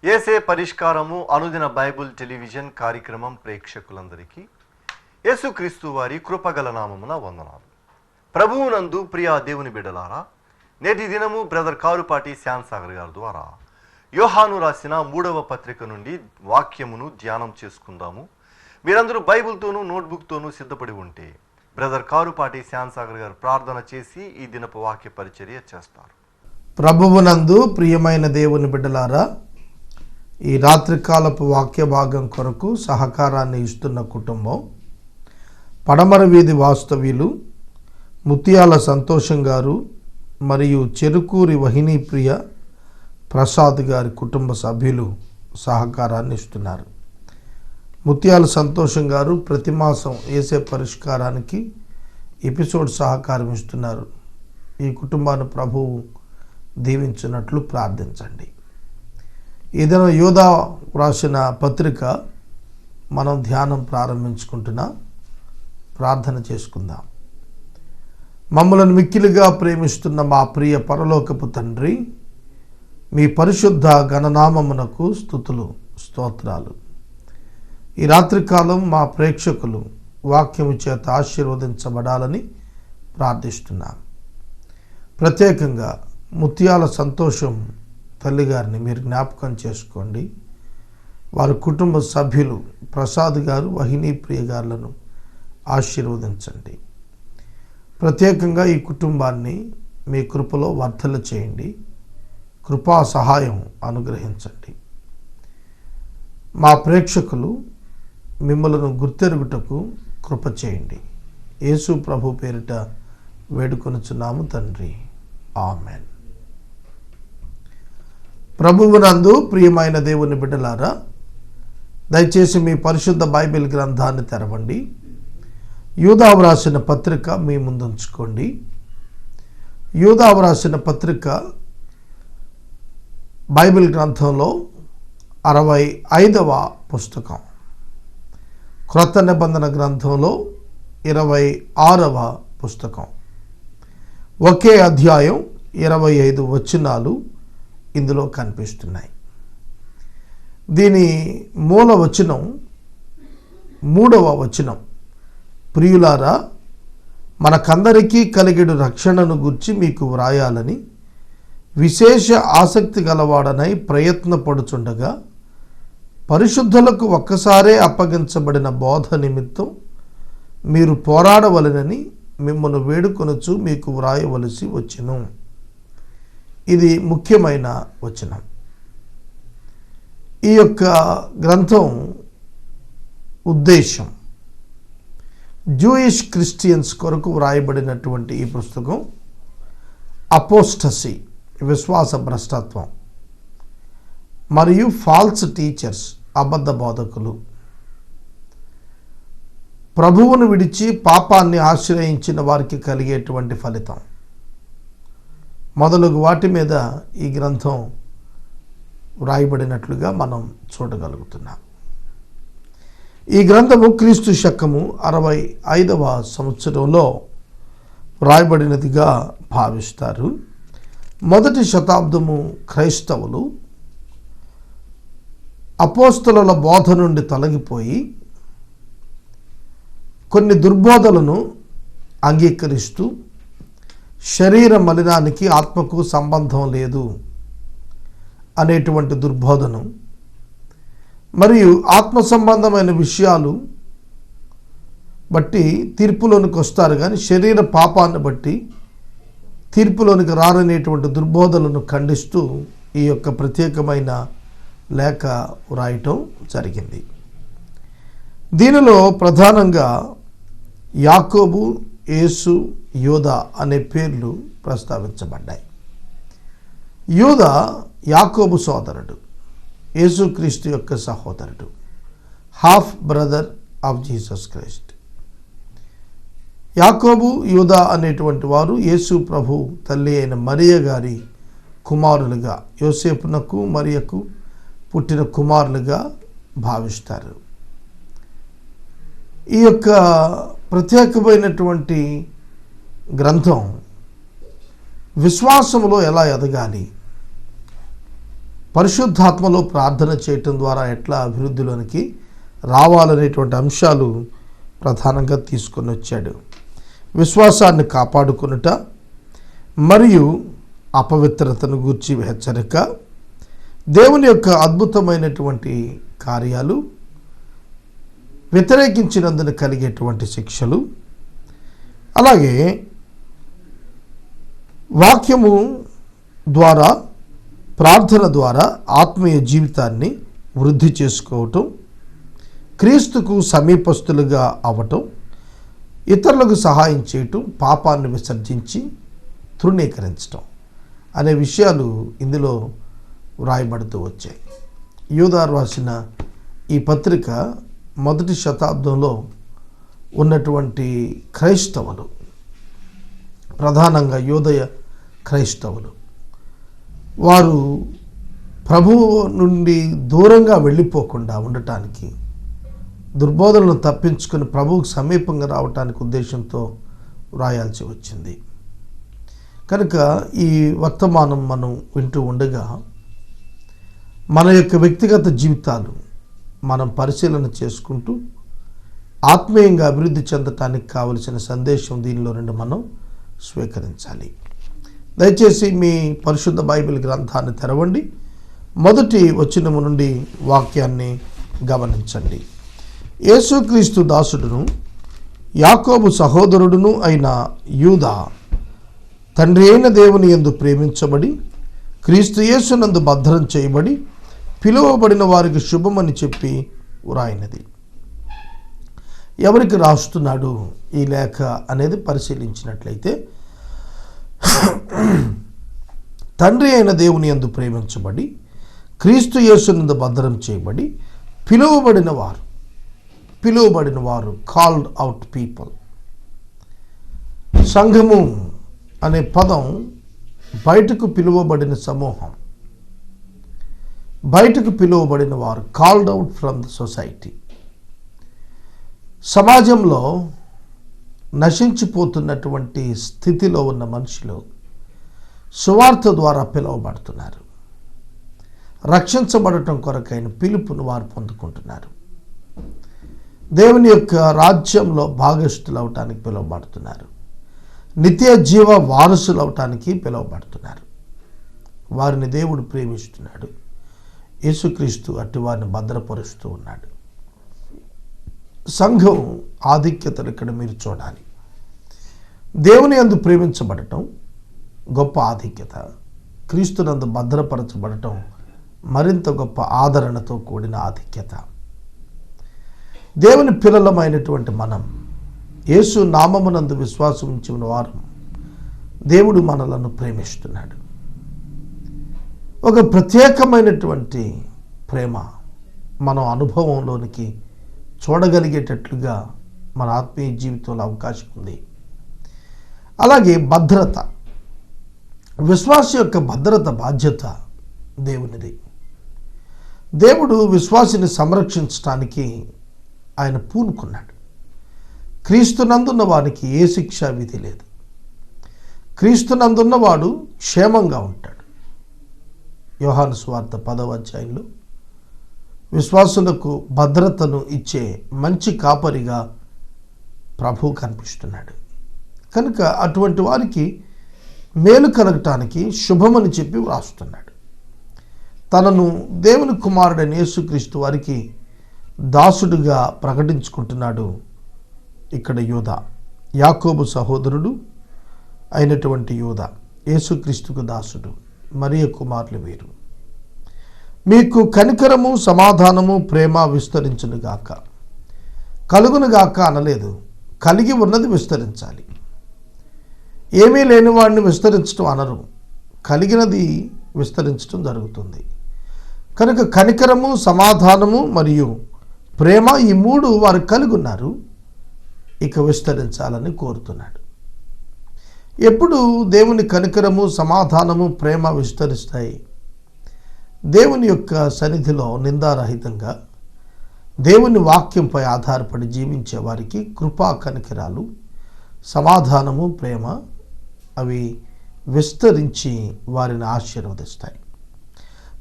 యేసే పరిష్కారము అనుదిన Bible television కార్యక్రమం ప్రేక్షకులందరికీ యేసుక్రీస్తు వారి కృపగల నామమున వందనాలు. ప్రభువునందు ప్రియా దేవుని బిడ్డలారా, నేటి దినము బ్రదర్ కారుపాటి శ్యామ్ సాగర్ గారి ద్వారా యోహాను రాసిన 3వ పత్రిక నుండి వాక్యమును ధ్యానం చేసుకుందాము. మీరందరూ బైబిల్తోనూ నోట్బుక్తోనూ సిద్ధపడి ఉంటే బ్రదర్ కారుపాటి శ్యామ్ సాగర్ గారు ప్రార్థన చేసి ఈ దినపు వాక్య పరిచర్య చేస్తారు. ప్రభువునందు ప్రియమైన దేవుని బిడ్డలారా, ఈ రాత్రికాలపు వాక్య భాగం కొరకు సహకారాన్ని ఇస్తున్న కుటుంబం పడమర వీధి వాస్తవ్యులు ముత్యాల సంతోషం గారు మరియు చెరుకూరి వహినీ ప్రియ ప్రసాద్ గారి కుటుంబ సభ్యులు సహకారాన్ని ఇస్తున్నారు. ముత్యాల సంతోషం గారు ప్రతి మాసం యేసే పరిష్కారానికి ఎపిసోడ్ సహకారం ఇస్తున్నారు. ఈ కుటుంబాన్ని ప్రభువు దీవించినట్లు ప్రార్థించండి. ఏదైనా యోధా రాసిన పత్రిక మనం ధ్యానం ప్రారంభించుకుంటున్నా. ప్రార్థన చేసుకుందాం. మమ్మలను మిక్కిలిగా ప్రేమిస్తున్న మా ప్రియ పరలోకపు తండ్రి, మీ పరిశుద్ధ గణనామమునకు స్తుతులు స్తోత్రాలు. ఈ రాత్రికాలం మా ప్రేక్షకులు వాక్యము చేత ఆశీర్వదించబడాలని ప్రార్థిస్తున్నాం. ప్రత్యేకంగా ముత్యాల సంతోషం తల్లిగారిని మీరు జ్ఞాపకం చేసుకోండి. వారి కుటుంబ సభ్యులు ప్రసాద్ గారు వహినీ ప్రియ గారులను ఆశీర్వదించండి. ప్రత్యేకంగా ఈ కుటుంబాన్ని మీ కృపలో వర్ధల చేయండి. కృపా సహాయం అనుగ్రహించండి. మా ప్రేక్షకులు మిమ్మలను గుర్తెరుగుటకు కృప చేయండి. యేసు ప్రభు పేరిట వేడుకొనుచున్నాము తండ్రి, ఆమెన్. ప్రభువునందు ప్రియమైన దేవుని బిడ్డలారా, దయచేసి మీ పరిశుద్ధ బైబిల్ గ్రంథాన్ని తెరవండి. యూదావు రాసిన పత్రిక మీ ముందుంచుకోండి. యూదావు రాసిన పత్రిక బైబిల్ గ్రంథంలో 65వ పుస్తకం, క్రొత్త నిబంధన గ్రంథంలో 26వ పుస్తకం. ఒకే అధ్యాయం 25 వచనాలు ఇందులో కనిపిస్తున్నాయి. దీని మూల వచనం 3వ వచనం, ప్రియులారా, మనకందరికీ కలిగేడు రక్షణను గుర్చి మీకు వ్రాయాలని విశేష ఆసక్తి గలవాడనై ప్రయత్నపడుచుండగా పరిశుద్ధులకు ఒక్కసారే అప్పగించబడిన బోధ నిమిత్తం మీరు పోరాడవలెనని మిమ్మల్ని వేడుకొనుచు మీకు వ్రాయవలసి వచ్చెను. ఇది ముఖ్యమైన వచనం. ఈ యొక్క గ్రంథం ఉద్దేశం జూయిష్ క్రిస్టియన్స్ కొరకు వ్రాయబడినటువంటి ఈ పుస్తకం అపోస్టసీ, విశ్వాస భ్రష్టత్వం, మరియు ఫాల్స్ టీచర్స్, అబద్ధ బోధకులు, ప్రభువును విడిచి పాపాన్ని ఆశ్రయించిన వారికి కలిగేటువంటి ఫలితం మొదలగు వాటి మీద ఈ గ్రంథం వ్రాయబడినట్లుగా మనం చూడగలుగుతున్నాం. ఈ గ్రంథము క్రీస్తు శకము 65వ సంవత్సరంలో వ్రాయబడినదిగా భావిస్తారు. మొదటి శతాబ్దము క్రైస్తవులు అపోస్తలుల బోధ నుండి తొలగిపోయి కొన్ని దుర్బోధలను అంగీకరిస్తూ శరీర మలినానికి ఆత్మకు సంబంధం లేదు అనేటువంటి దుర్బోధను, మరియు ఆత్మ సంబంధమైన విషయాలు బట్టి తీర్పులోనికి వస్తారు కానీ శరీర పాపాన్ని బట్టి తీర్పులోనికి రారనేటువంటి దుర్బోధలను ఖండిస్తూ ఈ యొక్క ప్రత్యేకమైన లేఖ వ్రాయటం జరిగింది. దీనిలో ప్రధానంగా యాకోబు, యేసు, యోధా అనే పేర్లు ప్రస్తావించబడ్డాయి. యోధా యాకోబు సోదరుడు, యేసుక్రీస్తు యొక్క సహోదరుడు, half brother of Jesus Christ. యాకోబు, యోధా అనేటువంటి వారు యేసు ప్రభు తల్లి అయిన మరియ గారి కుమారులుగా, యోసేపునకు మరియకు పుట్టిన కుమారులుగా భావిస్తారు. ఈ యొక్క ప్రత్యేకమైనటువంటి గ్రంథం విశ్వాసములో ఎలా ఎదగాలి, పరిశుద్ధాత్మలో ప్రార్థన చేయటం ద్వారా ఎట్లా అభివృద్ధిలోనికి రావాలనేటువంటి అంశాలు ప్రధానంగా తీసుకొని వచ్చాడు. విశ్వాసాన్ని కాపాడుకొనుట మరియు అపవిత్రతను గూర్చి హెచ్చరిక, దేవుని యొక్క అద్భుతమైనటువంటి కార్యాలు, వ్యతిరేకించినందున కలిగేటువంటి శిక్షలు, అలాగే వాక్యము ద్వారా ప్రార్థన ద్వారా ఆత్మీయ జీవితాన్ని వృద్ధి చేసుకోవటం, క్రీస్తుకు సమీపస్తులుగా అవ్వటం, ఇతరులకు సహాయం చేయటం, పాపాన్ని విసర్జించి తృణీకరించటం అనే విషయాలు ఇందులో వ్రాయబడుతూ వచ్చాయి. యూదా రాసిన ఈ పత్రిక మొదటి శతాబ్దంలో ఉన్నటువంటి క్రైస్తవులు, ప్రధానంగా యూదయ క్రైస్తవులు, వారు ప్రభువు నుండి దూరంగా వెళ్ళిపోకుండా ఉండటానికి, దుర్బోధనలను తప్పించుకొని ప్రభువుకు సమీపంగా రావటానికి ఉద్దేశంతో వ్రాయాల్సి వచ్చింది. కనుక ఈ వర్తమానం మనం వింటూ ఉండగా మన యొక్క వ్యక్తిగత జీవితాలు మనం పరిశీలన చేసుకుంటూ ఆత్మీయంగా అభివృద్ధి చెందటానికి కావలసిన సందేశం దీనిలో నుండి మనం స్వీకరించాలి. దయచేసి మీ పరిశుద్ధ బైబిల్ గ్రంథాన్ని తెరవండి. మొదటి వచనము నుండి వాక్యాన్ని గమనించండి. యేసుక్రీస్తు దాసుడును యాకోబు సహోదరుడును అయిన యూదా తండ్రి అయిన దేవుని యందు ప్రేమించబడి క్రీస్తు యేసునందు భద్రం చేయబడి పిలువబడిన వారికి శుభమని చెప్పి వ్రాయినది. ఎవరికి రాస్తున్నాడు ఈ లేఖ అనేది పరిశీలించినట్లయితే, తండ్రి అయిన దేవుని యందు ప్రేమించబడి క్రీస్తు యేసునందు భద్రం చేయబడి పిలువబడిన వారు కాల్డ్ అవుట్ పీపుల్. సంఘము అనే పదం బయటకు పిలువబడిన సమూహం, బయటకు పిలువబడిన వారు, called out from the society. సమాజంలో నశించిపోతున్నటువంటి స్థితిలో ఉన్న మనుషులు సువార్త ద్వారా పిలువబడుతున్నారు. రక్షించబడటం కొరకైన పిలుపును వారు పొందుకుంటున్నారు. దేవుని యొక్క రాజ్యంలో భాగస్థులు అవటానికి పిలువబడుతున్నారు. నిత్య జీవ వారసులు అవటానికి పిలువబడుతున్నారు. వారిని దేవుడు ప్రేమిస్తున్నాడు. యేసుక్రీస్తు అట్టి వారిని భద్రపరుస్తూ ఉన్నాడు. సంఘం ఆధిక్యతలు ఇక్కడ మీరు చూడాలి. దేవుని యందు ప్రేమించబడటం గొప్ప ఆధిక్యత, క్రీస్తునందు భద్రపరచబడటం మరింత గొప్ప ఆదరణతో కూడిన ఆధిక్యత. దేవుని పిల్లలమైనటువంటి మనం, యేసు నామమునందు విశ్వాసం ఉంచిన వారు, దేవుడు మనలను ప్రేమిస్తున్నాడు. ఒక ప్రత్యేకమైనటువంటి ప్రేమ మనం అనుభవంలోనికి చూడగలిగేటట్లుగా మన ఆత్మీయ జీవితంలో అవకాశం ఉంది. అలాగే భద్రత, విశ్వాస యొక్క భద్రత బాధ్యత దేవునిది. దేవుడు విశ్వాసిని సంరక్షించడానికి ఆయన పూనుకున్నాడు. క్రీస్తునందున్న వారికి ఏ శిక్షా విధి లేదు. క్రీస్తునందున్నవాడు క్షేమంగా ఉంటాడు. యోహాను సువార్త 10వ అధ్యాయంలో విశ్వాసులకు భద్రతను ఇచ్చే మంచి కాపరిగా ప్రభువు కనిపిస్తున్నాడు. కనుక అటువంటి వారికి మేలు కలగటానికి శుభమని చెప్పి వ్రాస్తున్నాడు. తనను దేవుని కుమారుడైన యేసుక్రీస్తు వారికి దాసుడుగా ప్రకటించుకుంటున్నాడు. ఇక్కడ యూదా, యాకోబు సహోదరుడు అయినటువంటి యూదా యేసుక్రీస్తుకు దాసుడు. మరియ కుమారులు వీరు. మీకు కనికరము, సమాధానము, ప్రేమ విస్తరించునుగాక. కలుగునుగాక అనలేదు, కలిగి ఉన్నది విస్తరించాలి. ఏమీ లేని వాడిని విస్తరించడం అనరు, కలిగినది విస్తరించడం జరుగుతుంది. కనుక కనికరము, సమాధానము మరియు ప్రేమ, ఈ మూడు వారు కలిగి ఉన్నారు, ఇక విస్తరించాలని కోరుతున్నాడు. ఎప్పుడు దేవుని కనికరము, సమాధానము, ప్రేమ విస్తరిస్తాయి? దేవుని యొక్క సన్నిధిలో నిందారహితంగా దేవుని వాక్యంపై ఆధారపడి జీవించే వారికి కృపా కనికరాలు, సమాధానము, ప్రేమ అవి విస్తరించి వారిని ఆశీర్వదిస్తాయి.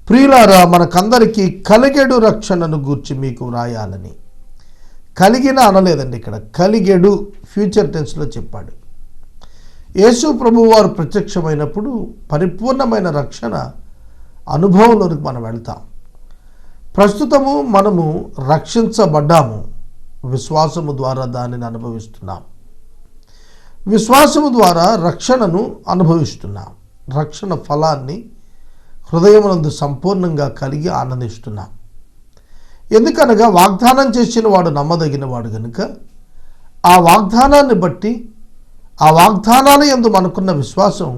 ప్రియులారా, మనకందరికీ కలిగెడు రక్షణను గూర్చి మీకు వ్రాయాలని. కలిగిన అనలేదండి, ఇక్కడ కలిగెడు ఫ్యూచర్ టెన్స్లో చెప్పాడు. యేసు ప్రభువు వారు ప్రత్యక్షమైనప్పుడు పరిపూర్ణమైన రక్షణ అనుభవంలోనికి మనం వెళ్తాం. ప్రస్తుతము మనము రక్షించబడ్డాము, విశ్వాసము ద్వారా దానిని అనుభవిస్తున్నాం. విశ్వాసము ద్వారా రక్షణను అనుభవిస్తున్నాం. రక్షణ ఫలాన్ని హృదయమునందు సంపూర్ణంగా కలిగి ఆనందిస్తున్నాం. ఎందుకనగా వాగ్దానం చేసిన వాడు నమ్మదగిన వాడు కనుక ఆ వాగ్దానాన్ని బట్టి, ఆ వాగ్దానాల యందు మనకున్న విశ్వాసం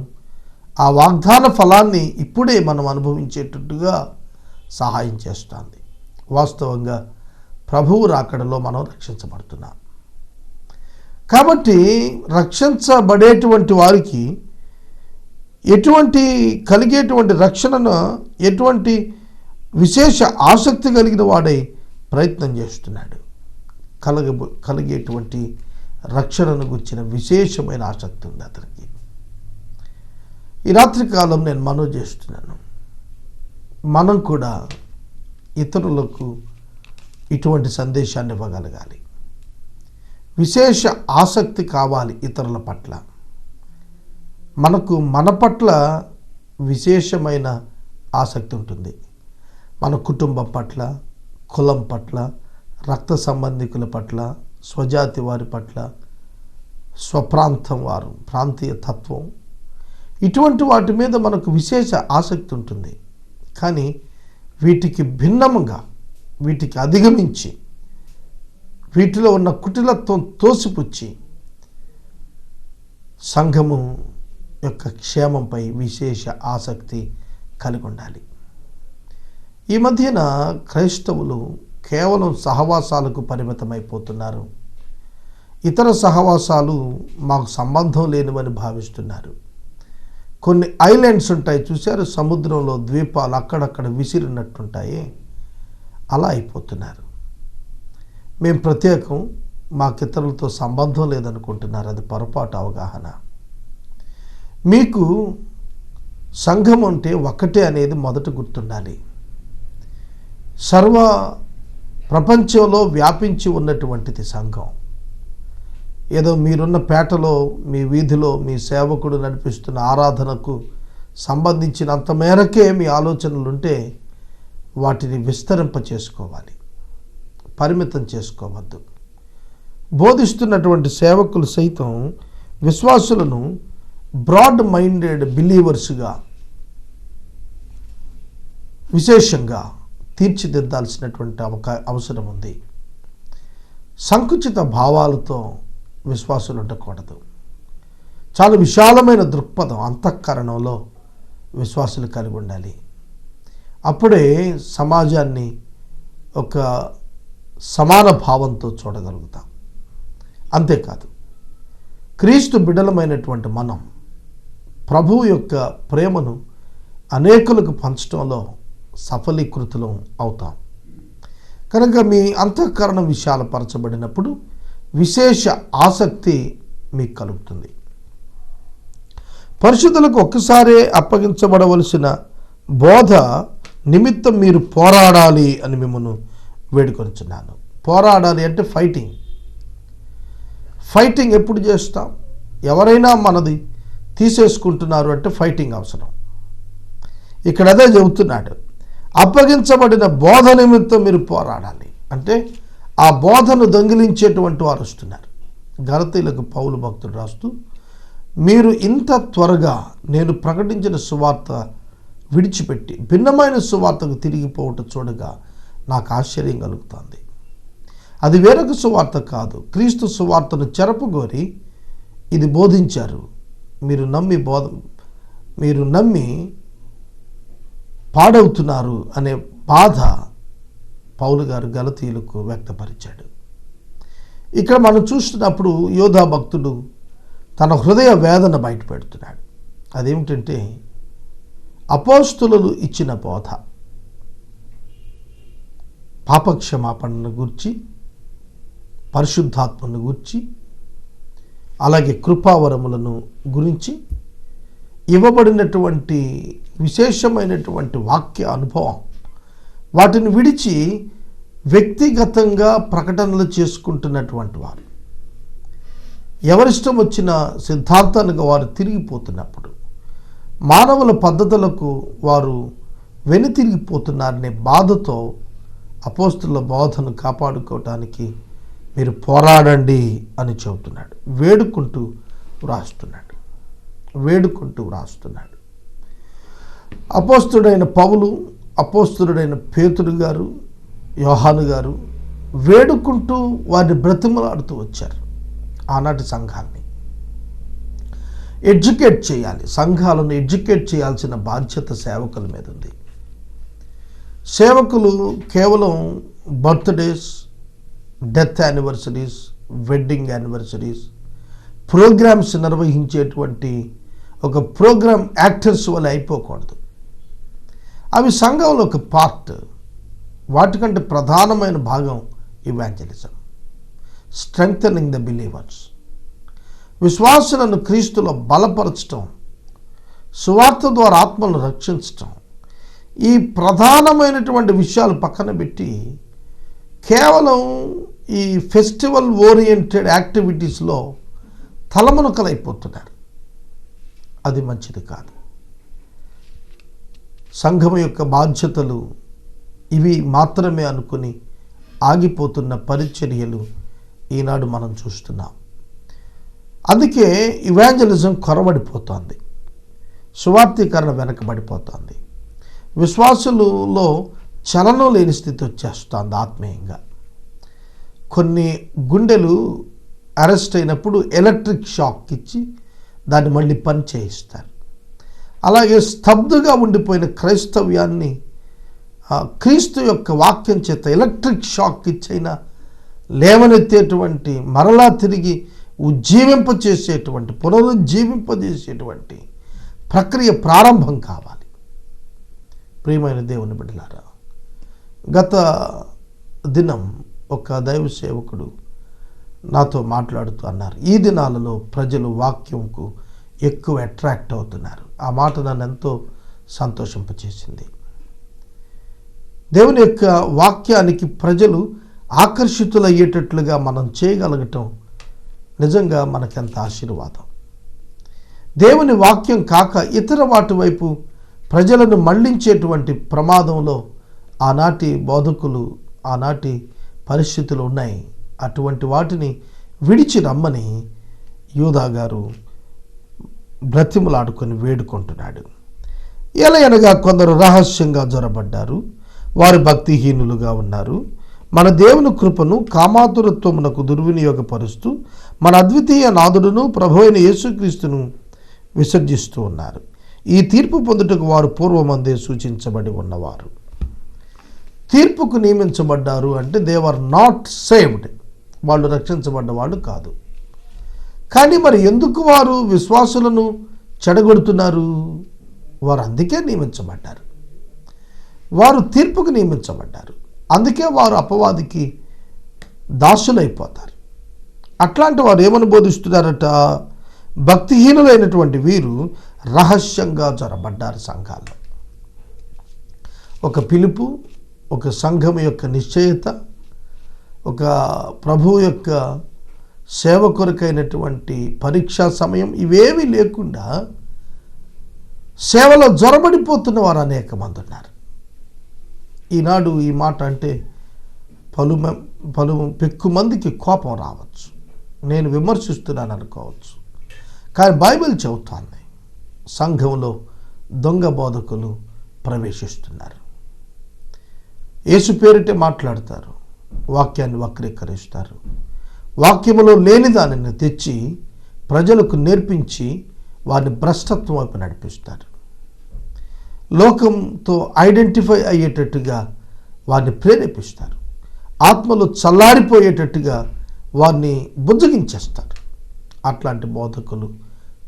ఆ వాగ్దాన ఫలాన్ని ఇప్పుడే మనం అనుభవించేటట్టుగా సహాయం చేస్తుంది. వాస్తవంగా ప్రభువు రాకడలో మనం రక్షించబడుతున్నాం. కాబట్టి రక్షించబడేటువంటి వారికి కలిగేటువంటి రక్షణను ఎటువంటి విశేష ఆసక్తి కలిగిన వాడై ప్రయత్నం చేస్తున్నాడు. కలిగేటువంటి రక్షణను గురించిన విశేషమైన ఆసక్తి ఉంది అతనికి. ఈ రాత్రి కాలం నేను మనవి చేస్తున్నాను, మనం కూడా ఇతరులకు ఇటువంటి సందేశాన్ని ఇవ్వగలగాలి. విశేష ఆసక్తి కావాలి ఇతరుల పట్ల. మనకు మన పట్ల విశేషమైన ఆసక్తి ఉంటుంది. మన కుటుంబం పట్ల, కులం పట్ల, రక్త సంబంధికుల పట్ల, స్వజాతి వారి పట్ల, స్వప్రాంతం వారు, ప్రాంతీయ తత్వం, ఇటువంటి వాటి మీద మనకు విశేష ఆసక్తి ఉంటుంది. కానీ వీటికి భిన్నముగా, వీటికి అధిగమించి, వీటిలో ఉన్న కుటిలత్వం తోసిపుచ్చి సంఘము యొక్క క్షేమంపై విశేష ఆసక్తి కలిగి ఉండాలి. ఈ మధ్యన క్రైస్తవులు కేవలం సహవాసాలకు పరిమితమైపోతున్నారు. ఇతర సహవాసాలు మాకు సంబంధం లేనివని భావిస్తున్నారు. కొన్ని ఐలాండ్స్ ఉంటాయి చూశారు, సముద్రంలో ద్వీపాలు అక్కడక్కడ విసిరినట్టుంటాయి, అలా అయిపోతున్నారు. మేము ప్రత్యేకం, మాకు ఇతరులతో సంబంధం లేదనుకుంటున్నారు. అది పొరపాటు అవగాహన. మీకు సంఘం అంటే ఒక్కటే అనేది మొదట గుర్తుండాలి. సర్వ ప్రపంచంలో వ్యాపించి ఉన్నటువంటిది సంఘం. ఏదో మీరున్న పేటలో, మీ వీధిలో మీ సేవకుడు నడిపిస్తున్న ఆరాధనకు సంబంధించినంత మేరకే మీ ఆలోచనలు ఉంటే వాటిని విస్తరింప చేసుకోవాలి, పరిమితం చేసుకోవద్దు. బోధిస్తున్నటువంటి సేవకులు సైతం విశ్వాసులను బ్రాడ్ మైండెడ్ బిలీవర్స్గా విశేషంగా తీర్చిదిద్దాల్సినటువంటి అవసరం ఉంది. సంకుచిత భావాలతో విశ్వాసులు ఉండకూడదు. చాలా విశాలమైన దృక్పథం అంతఃకరణంలో విశ్వాసులు కలిగి ఉండాలి. అప్పుడే సమాజాన్ని ఒక సమాన భావంతో చూడగలుగుతాం. అంతేకాదు, క్రీస్తు బిడ్డలమైనటువంటి మనం ప్రభువు యొక్క ప్రేమను అనేకులకు పంచడంలో సఫలీకృతులం అవుతాం. కనుక మీ అంతఃకరణం విశాలపరచబడినప్పుడు విశేష ఆసక్తి మీకు కలుగుతుంది. పరిశుద్ధులకు ఒక్కసారే అప్పగించబడవలసిన బోధ నిమిత్తం మీరు పోరాడాలి అని మిమ్మల్ని వేడుకొనుచున్నాను. పోరాడాలి అంటే ఫైటింగ్ ఎప్పుడు చేస్తాం? ఎవరైనా మనది తీసేసుకుంటున్నారు అంటే ఫైటింగ్ అవసరం. ఇక్కడ అదే చెబుతున్నాడు, అప్పగించబడిన బోధ నిమిత్తం మీరు పోరాడాలి అంటే ఆ బోధను దొంగిలించేటువంటి వారు వస్తున్నారు. గలతీయులకు పౌలు భక్తుడు రాస్తూ, మీరు ఇంత త్వరగా నేను ప్రకటించిన సువార్త విడిచిపెట్టి భిన్నమైన సువార్తకు తిరిగిపోవట చూడగా నాకు ఆశ్చర్యం కలుగుతుంది. అది వేరొక సువార్త కాదు, క్రీస్తు సువార్తను చెరపగోరి ఇది బోధించారు. మీరు నమ్మి పాడవుతున్నారు అనే బాధ పౌలు గారు గలతీయులకు వ్యక్తపరిచాడు. ఇక్కడ మనం చూస్తున్నప్పుడు యోధా భక్తుడు తన హృదయ వేదన బయటపెడుతున్నాడు. అదేమిటంటే అపోస్తులు ఇచ్చిన బోధ, పాపక్షమాపణను గూర్చి, పరిశుద్ధాత్మను గూర్చి, అలాగే కృపావరములను గురించి ఇవ్వబడినటువంటి విశేషమైనటువంటి వాక్య అనుభవం. వాటిని విడిచి వ్యక్తిగతంగా ప్రకటనలు చేసుకుంటున్నటువంటి వారు, ఎవరిష్టం వచ్చిన సిద్ధాంతానికి వారు తిరిగిపోతున్నప్పుడు, మానవుల పద్ధతులకు వారు వెనుతిరిగిపోతున్నారనే బాధతో అపోస్తుల బోధను కాపాడుకోవటానికి మీరు పోరాడండి అని చెబుతున్నాడు. వేడుకుంటూ వ్రాస్తున్నాడు. అపోస్తుడైన పౌలు, అపోస్తుడైన పేతురు గారు, యోహాను గారు వేడుకుంటూ వారిని బ్రతిమలాడుతూ వచ్చారు. ఆనాటి సంఘాన్ని ఎడ్యుకేట్ చేయాలి, సంఘాలను ఎడ్యుకేట్ చేయాల్సిన బాధ్యత సేవకుల మీద ఉంది. సేవకులు కేవలం birthdays, death anniversaries, wedding anniversaries, programmes నిర్వహించేటువంటి ఒక ప్రోగ్రామ్ యాక్టర్స్ వల్ల అయిపోకూడదు. అవి సంఘంలో ఒక పార్ట్. వాటికంటే ప్రధానమైన భాగం ఇవాంజలిజం, స్ట్రెంగ్థనింగ్ ద బిలీవర్స్, విశ్వాసులను క్రీస్తులో బలపరచడం, సువార్త ద్వారా ఆత్మలను రక్షించటం. ఈ ప్రధానమైనటువంటి విషయాలు పక్కన పెట్టి కేవలం ఈ ఫెస్టివల్ ఓరియంటెడ్ యాక్టివిటీస్లో తలమునకలైపోతున్నారు. అది మంచిది కాదు. సంఘం యొక్క బాధ్యతలు ఇవి మాత్రమే అనుకుని ఆగిపోతున్న పరిచర్యలు ఈనాడు మనం చూస్తున్నాం. అందుకే ఇవాంజలిజం కొరబడిపోతోంది, సువార్తీకరణ వెనకబడిపోతోంది, విశ్వాసులలో చలనం లేని స్థితి వచ్చేస్తుంది. ఆత్మీయంగా కొన్ని గుండెలు అరెస్ట్ అయినప్పుడు ఎలక్ట్రిక్ షాక్ ఇచ్చి దాన్ని మళ్ళీ పని చేయిస్తారు. అలాగే స్తబ్దుగా ఉండిపోయిన క్రైస్తవ్యాన్ని క్రీస్తు యొక్క వాక్యం చేత ఎలక్ట్రిక్ షాక్ ఇచ్చైనా లేవనెత్తేటువంటి, మరలా తిరిగి ఉజ్జీవింపచేసేటువంటి, పునరుజ్జీవింపజేసేటువంటి ప్రక్రియ ప్రారంభం కావాలి. ప్రియమైన దేవుని బిడ్డలారా, గత దినం ఒక దైవ సేవకుడు నాతో మాట్లాడుతూ అన్నారు, ఈ దినాలలో ప్రజలు వాక్యంకు ఎక్కువ అట్రాక్ట్ అవుతున్నారు. ఆ మాట నన్ను ఎంతో సంతోషింపచేసింది. దేవుని యొక్క వాక్యానికి ప్రజలు ఆకర్షితులయ్యేటట్లుగా మనం చేయగలగటం నిజంగా మనకెంత ఆశీర్వాదం. దేవుని వాక్యం కాక ఇతర వాటి వైపు ప్రజలను మళ్లించేటువంటి ప్రమాదంలో ఆనాటి బోధకులు, ఆనాటి పరిస్థితులు ఉన్నాయి. అటువంటి వాటిని విడిచి రమ్మని యూదా గారు బ్రతిమలాడుకొని వేడుకుంటున్నాడు. ఎలయనగా కొందరు రహస్యంగా జొరబడ్డారు, వారు భక్తిహీనులుగా ఉన్నారు. మన దేవుని కృపను కామాతురత్వమునకు దుర్వినియోగపరుస్తూ మన అద్వితీయ నాథుడును ప్రభువైన యేసుక్రీస్తును విసర్జిస్తూ ఉన్నారు. ఈ తీర్పు పొందుటకు వారు పూర్వమందే సూచించబడి ఉన్నవారు. తీర్పుకు నియమించబడ్డారు అంటే దే ఆర్ నాట్ సేవ్డ్, వాళ్ళు రక్షించబడ్డ వాళ్ళు కాదు. కానీ మరి ఎందుకు వారు విశ్వాసులను చెడగొడుతున్నారు? వారు అందుకే నియమించబడ్డారు, వారు తీర్పుకు నియమించబడ్డారు. అందుకే వారు అపవాదికి దాసులైపోతారు. అట్లాంటి వారు ఏమని బోధిస్తున్నారట? భక్తిహీనులైనటువంటి వీరు రహస్యంగా జొరబడ్డారు సంఘాల్లో. ఒక పిలుపు, ఒక సంఘం యొక్క నిశ్చయత, ఒక ప్రభువు యొక్క సేవ కొరకైనటువంటి పరీక్షా సమయం ఇవేమీ లేకుండా సేవలో జొరబడిపోతున్న వారు అనేక మంది ఉన్నారు. ఈనాడు ఈ మాట అంటే పలు పెక్కు మందికి కోపం రావచ్చు, నేను విమర్శిస్తున్నాను అనుకోవచ్చు. కానీ బైబిల్ చెబుతోంది సంఘంలో దొంగ బోధకులు ప్రవేశిస్తున్నారు. యేసు పేరిటే మాట్లాడతారు, వాక్యాన్ని వక్రీకరిస్తారు, వాక్యములో లేని దానిని తెచ్చి ప్రజలకు నేర్పించి వారిని భ్రష్టత్వం వైపు నడిపిస్తారు. లోకంతో ఐడెంటిఫై అయ్యేటట్టుగా వారిని ప్రేరేపిస్తారు. ఆత్మలో చల్లారిపోయేటట్టుగా వారిని బుజ్జగించేస్తారు. అట్లాంటి బోధకులు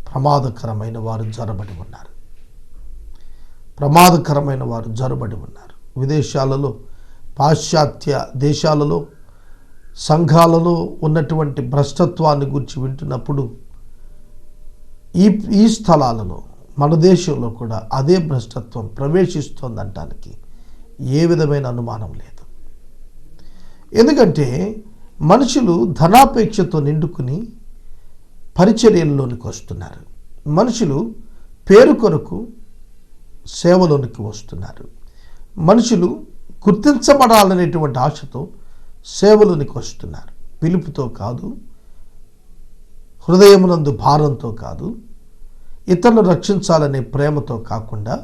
ప్రమాదకరమైన వారు జొరబడి ఉన్నారు. విదేశాలలో, పాశ్చాత్య దేశాలలో సంఘాలలో ఉన్నటువంటి భ్రష్టత్వాన్ని గురించి వింటున్నప్పుడు ఈ స్థలాలలో మన దేశంలో కూడా అదే భ్రష్టత్వం ప్రవేశిస్తోందనటానికి ఏ విధమైన అనుమానం లేదు. ఎందుకంటే మనుషులు ధనాపేక్షతో నిండుకుని పరిచర్యల్లోనికి వస్తున్నారు. మనుషులు పేరు కొరకు సేవలోనికి వస్తున్నారు. మనుషులు గుర్తించబడాలనేటువంటి ఆశతో సేవలోనికి వస్తున్నారు. పిలుపుతో కాదు, హృదయమునందు భారంతో కాదు, ఇతరులను రక్షించాలనే ప్రేమతో కాకుండా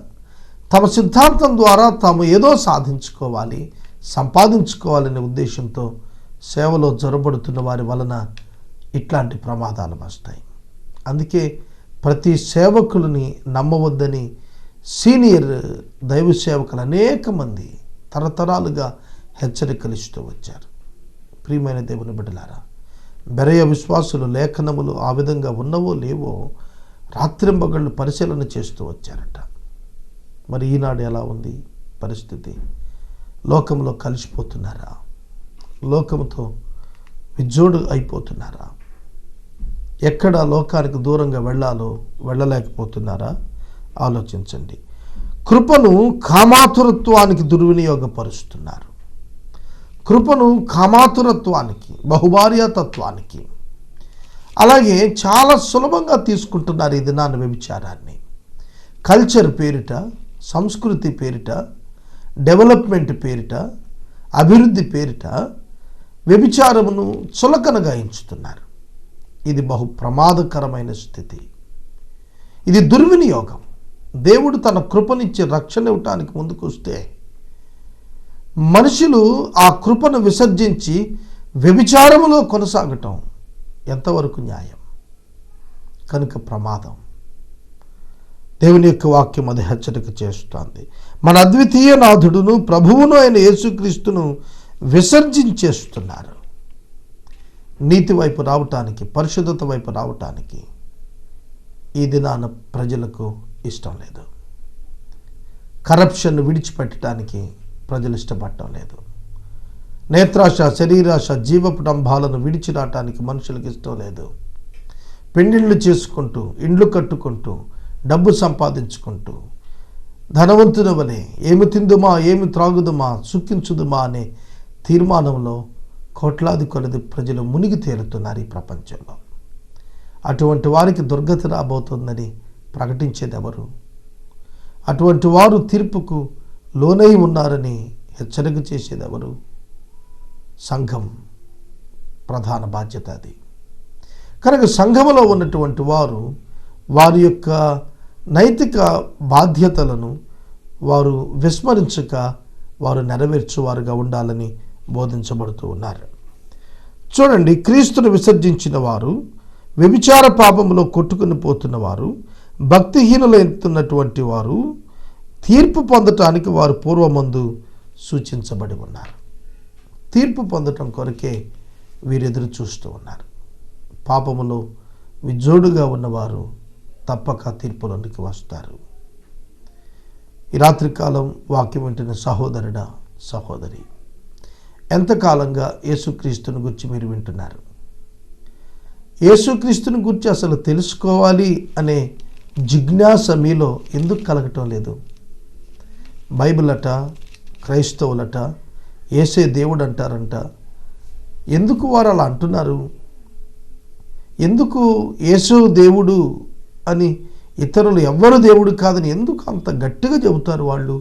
తమ సిద్ధాంతం ద్వారా తాము ఏదో సాధించుకోవాలి, సంపాదించుకోవాలనే ఉద్దేశంతో సేవలో జొరబడుతున్న వారి వలన ఇట్లాంటి ప్రమాదాలు వస్తాయి. అందుకే ప్రతి సేవకులని నమ్మవద్దని సీనియర్ దైవ సేవకులు అనేక మంది తరతరాలుగా హెచ్చరికలు ఇస్తూ వచ్చారు. ప్రియమైన దేవుని బిడ్డలారా, బెరయ విశ్వాసులు లేఖనములు ఆ విధంగా ఉన్నవో లేవో రాత్రింబగళ్ళు పరిశీలన చేస్తూ వచ్చారట. మరి ఈనాడు ఎలా ఉంది పరిస్థితి? లోకంలో కలిసిపోతున్నారా? లోకముతో విజోడు అయిపోతున్నారా? ఎక్కడ లోకానికి దూరంగా వెళ్ళాలో వెళ్ళలేకపోతున్నారా? ఆలోచించండి. కృపను కామాతురత్వానికి దుర్వినియోగపరుస్తున్నారు. కృపను కామాతురత్వానికి, బహుభార్యాతత్వానికి, అలాగే చాలా సులభంగా తీసుకుంటున్నారు ఈ దినాన్ని వ్యభిచారాన్ని. కల్చర్ పేరిట, సంస్కృతి పేరిట, డెవలప్మెంట్ పేరిట, అభివృద్ధి పేరిట వ్యభిచారమును చులకనగా ఎంచుతున్నారు. ఇది బహు ప్రమాదకరమైన స్థితి. ఇది దుర్వినియోగం. దేవుడు తన కృపనిచ్చి రక్షణ ఇవ్వటానికి ముందుకు వస్తే మనుషులు ఆ కృపను విసర్జించి వ్యభిచారములో కొనసాగటం ఎంతవరకు న్యాయం? కనుక ప్రమాదం. దేవుని యొక్క వాక్యం అది హెచ్చరిక చేస్తోంది. మన అద్వితీయ నాథుడును ప్రభువును అయిన యేసుక్రీస్తును విసర్జించేస్తున్నారు. నీతి వైపు రావటానికి, పరిశుద్ధత వైపు రావటానికి ఈ దినాన ప్రజలకు ఇష్టం లేదు. కరప్షన్ విడిచిపెట్టడానికి ప్రజలు ఇష్టపడటం లేదు. నేత్రాశ, శరీరాశ, జీవపు డంబాలను విడిచి రావటానికి మనుషులకు ఇష్టం లేదు. పెండిళ్ళు చేసుకుంటూ, ఇండ్లు కట్టుకుంటూ, డబ్బు సంపాదించుకుంటూ, ధనవంతుల వలె ఏమి తిందుమా, ఏమి త్రాగుదుమా, సుఖించుదుమా అనే తీర్మానంలో కోట్లాది కొలది ప్రజలు మునిగి తేలుతున్నారు ఈ ప్రపంచంలో. అటువంటి వారికి దుర్గతి రాబోతుందని ప్రకటించేది ఎవరు? అటువంటి వారు తీర్పుకు లోనై ఉన్నారని హెచ్చరిక చేసేది ఎవరు? సంఘం ప్రధాన బాధ్యత అది. కనుక సంఘములో ఉన్నటువంటి వారు వారి యొక్క నైతిక బాధ్యతలను వారు విస్మరించక వారు నెరవేర్చువారుగా ఉండాలని బోధించబడుతూ ఉన్నారు. చూడండి, క్రీస్తును విసర్జించిన వారు, వ్యభిచార పాపంలో కొట్టుకుని పోతున్న వారు, భక్తిహీనులైతున్నటువంటి వారు తీర్పు పొందటానికి వారు పూర్వమందు సూచించబడి ఉన్నారు. తీర్పు పొందటం కొరకే వీరెదురు చూస్తూ ఉన్నారు. పాపములో విజోడుగా ఉన్నవారు తప్పక తీర్పులోనికి వస్తారు. ఈ రాత్రికాలం వాక్యం వింటున్న సహోదరుడా, సహోదరి, ఎంతకాలంగా యేసుక్రీస్తుని గురించి మీరు వింటున్నారు? యేసుక్రీస్తుని గురించి అసలు తెలుసుకోవాలి అనే జిజ్ఞాస మీలో ఎందుకు కలగటం లేదు? బైబిల్ అట, క్రైస్తవులట యేసే దేవుడు అంటారంట. ఎందుకు వారు అలా అంటున్నారు? ఎందుకు యేసు దేవుడు అని ఇతరులు ఎవ్వరు దేవుడు కాదని ఎందుకు అంత గట్టిగా చెబుతారు వాళ్ళు?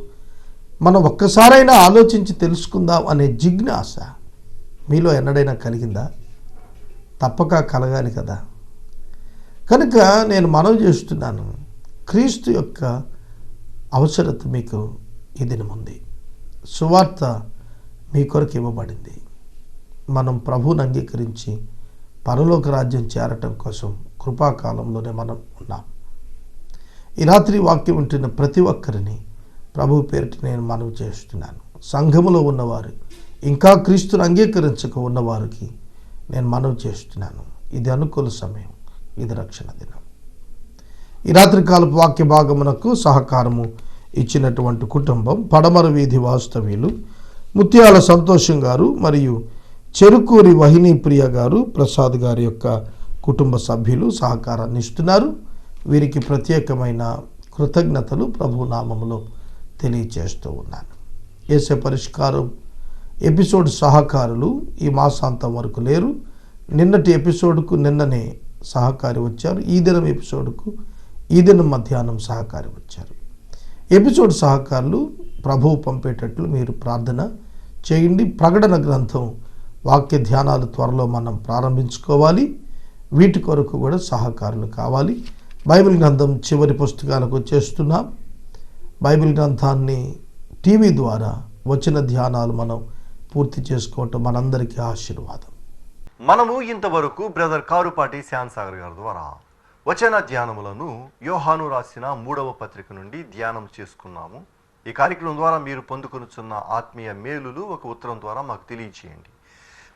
మనం ఒక్కసారైనా ఆలోచించి తెలుసుకుందాం అనే జిజ్ఞాస మీలో ఎన్నడైనా కలిగిందా? తప్పక కలగాలి కదా. కనుక నేను మనవి చేస్తున్నాను, క్రీస్తు యొక్క అవసరత మీకు ఈ దినముంది. సువార్త మీ కొరకు ఇవ్వబడింది. మనం ప్రభువుని అంగీకరించి పరలోక రాజ్యం చేరటం కోసం కృపాకాలంలోనే మనం ఉన్నాం. ఈ రాత్రి వాక్యం వింటున్న ప్రతి ఒక్కరిని ప్రభు పేరిట నేను మనవి చేస్తున్నాను. సంఘములో ఉన్నవారు, ఇంకా క్రీస్తుని అంగీకరించక ఉన్నవారికి నేను మనవి చేస్తున్నాను. ఇది అనుకూల సమయం, ఇది రక్షణ దినం. ఈ రాత్రికాలపు వాక్య భాగమునకు సహకారము ఇచ్చినటువంటి కుటుంబం పడమర వీధి వాస్తవ్యులు ముత్యాల సంతోషం గారు మరియు చెరుకూరి వహినీ ప్రియ గారు, ప్రసాద్ గారి యొక్క కుటుంబ సభ్యులు సహకారాన్ని ఇస్తున్నారు. వీరికి ప్రత్యేకమైన కృతజ్ఞతలు ప్రభు నామములో తెలియచేస్తూ ఉన్నాను. యేసే పరిష్కారం ఎపిసోడ్ సహకారులు ఈ మాసాంతం వరకు లేరు. నిన్నటి ఎపిసోడ్కు నిన్ననే సహకారి వచ్చారు. ఈ దినం ఎపిసోడ్కు ఈ దినం మధ్యాహ్నం సహకారి వచ్చారు. ఎపిసోడ్ సహకారులు ప్రభువు పంపేటట్లు మీరు ప్రార్థన చేయండి. ప్రకటన గ్రంథం వాక్య ధ్యానాలు త్వరలో మనం ప్రారంభించుకోవాలి. వీటి కొరకు కూడా సహకారులు కావాలి. బైబిల్ గ్రంథం చివరి పుస్తకాలకు వచ్చేస్తున్నాం. బైబిల్ గ్రంథాన్ని టీవీ ద్వారా వచ్చిన ధ్యానాలు మనం పూర్తి చేసుకోవటం మనందరికీ ఆశీర్వాదం. మనము ఇంతవరకు బ్రదర్ కారుపాటి శ్యామ్ సాగర్ గారి ద్వారా వచన ధ్యానములను యోహాను రాసిన 3వ పత్రిక నుండి ధ్యానం చేసుకున్నాము. ఈ కార్యక్రమం ద్వారా మీరు పొందుకొనుచున్న ఆత్మీయ మేలులు ఒక ఉత్తరం ద్వారా మాకు తెలియచేయండి.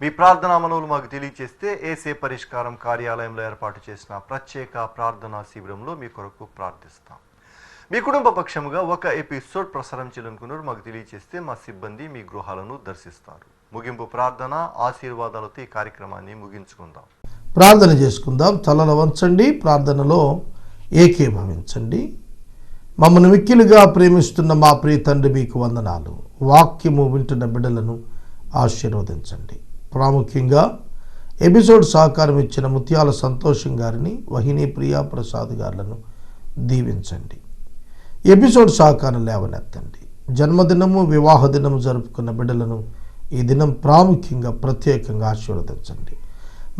మీ ప్రార్థనా మనవులు మాకు తెలియచేస్తే ఏసే పరిష్కారం కార్యాలయంలో ఏర్పాటు చేసిన ప్రత్యేక ప్రార్థనా శిబిరంలో మీ కొరకు ప్రార్థిస్తాం. మీ కుటుంబ పక్షముగా ఒక ఎపిసోడ్ ప్రసారం చేయాలనుకున్నారు మాకు తెలియచేస్తే మా సిబ్బంది మీ గృహాలను దర్శిస్తారు. ముగింపు ప్రార్థన ఆశీర్వాదాలతో ఈ కార్యక్రమాన్ని ముగించుకుందాం. ప్రార్థన చేసుకుందాం. తలలు వంచండి, ప్రార్థనలో ఏకీభవించండి. మమ్మల్ని మిక్కిలుగా ప్రేమిస్తున్న మా ప్రియ తండ్రి మీకు వందనాలు. వాక్యము వింటున్న బిడ్డలను ఆశీర్వదించండి. ప్రాముఖ్యంగా ఎపిసోడ్ సహకారం ఇచ్చిన ముత్యాల సంతోషం గారిని, వహిని ప్రియా ప్రసాద్ గారులను దీవించండి. ఎపిసోడ్ సహకారం లేవనెత్తండి. జన్మదినము వివాహ దినము జరుపుకున్న బిడ్డలను ఈ దినం ప్రాముఖ్యంగా ప్రత్యేకంగా ఆశీర్వదించండి.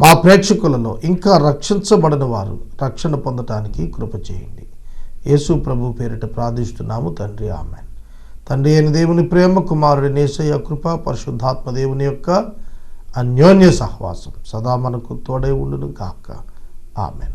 మా ప్రేక్షకులలో ఇంకా రక్షించబడిన వారు రక్షణ పొందటానికి కృప చేయండి. యేసు ప్రభు పేరిట ప్రార్థిస్తున్నాము తండ్రి, ఆమేన్. తండ్రి అయిన దేవుని ప్రేమ, కుమారుడి యేసయ్య కృప, పరిశుద్ధాత్మ దేవుని యొక్క అన్యోన్య సహవాసం సదా మనకు తోడై ఉండును గాక. ఆమేన్.